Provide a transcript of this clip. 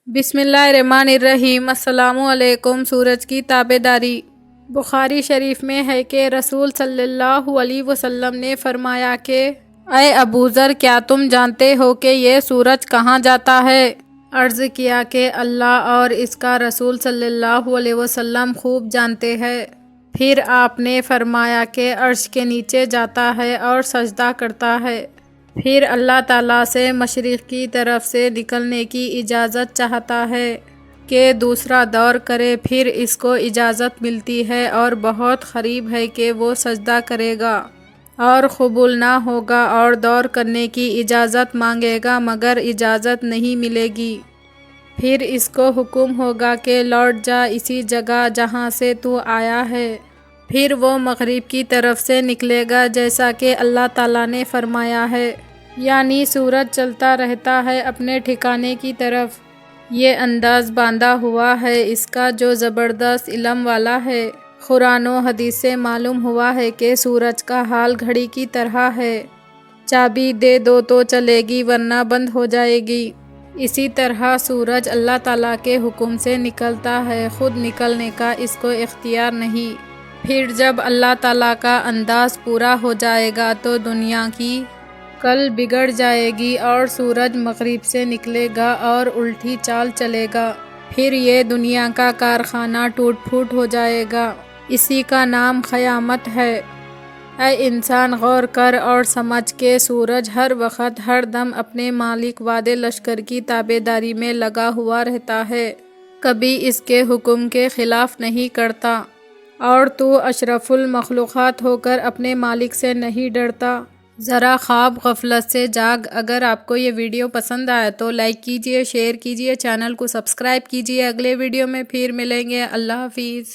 بسم اللہ الرحمن الرحیم۔ السلام علیکم۔ سورج کی تابعداری۔ بخاری شریف میں ہے کہ رسول صلی اللہ علیہ وسلم نے فرمایا کہ اے ابو ذر، کیا تم جانتے ہو کہ یہ سورج کہاں جاتا ہے؟ عرض کیا کہ اللہ اور اس کا رسول صلی اللہ علیہ وسلم خوب جانتے ہیں۔ پھر آپ نے فرمایا کہ عرش کے نیچے جاتا ہے اور سجدہ کرتا ہے۔ پھر اللہ تعالیٰ سے مشرق کی طرف سے نکلنے کی اجازت چاہتا ہے کہ دوسرا دور کرے، پھر اس کو اجازت ملتی ہے اور بہت قریب ہے کہ وہ سجدہ کرے گا اور قبول نہ ہوگا اور دور کرنے کی اجازت مانگے گا مگر اجازت نہیں ملے گی۔ پھر اس کو حکم ہوگا کہ لوٹ جا اسی جگہ جہاں سے تو آیا ہے۔ پھر وہ مغرب کی طرف سے نکلے گا جیسا کہ اللہ تعالیٰ نے فرمایا ہے، یعنی سورج چلتا رہتا ہے اپنے ٹھکانے کی طرف۔ یہ انداز باندھا ہوا ہے اس کا جو زبردست علم والا ہے۔ قرآن و حدیث سے معلوم ہوا ہے کہ سورج کا حال گھڑی کی طرح ہے، چابی دے دو تو چلے گی ورنہ بند ہو جائے گی۔ اسی طرح سورج اللہ تعالیٰ کے حکم سے نکلتا ہے، خود نکلنے کا اس کو اختیار نہیں۔ پھر جب اللہ تعالیٰ کا انداز پورا ہو جائے گا تو دنیا کی کل بگڑ جائے گی اور سورج مغرب سے نکلے گا اور الٹی چال چلے گا۔ پھر یہ دنیا کا کارخانہ ٹوٹ پھوٹ ہو جائے گا، اسی کا نام قیامت ہے۔ اے انسان، غور کر اور سمجھ کہ سورج ہر وقت ہر دم اپنے مالک وعدے لشکر کی تابعداری میں لگا ہوا رہتا ہے، کبھی اس کے حکم کے خلاف نہیں کرتا، اور تو اشرف المخلوقات ہو کر اپنے مالک سے نہیں ڈرتا۔ ذرا خواب غفلت سے جاگ۔ اگر آپ کو یہ ویڈیو پسند آیا تو لائک کیجئے، شیئر کیجئے، چینل کو سبسکرائب کیجئے۔ اگلے ویڈیو میں پھر ملیں گے۔ اللہ حافظ۔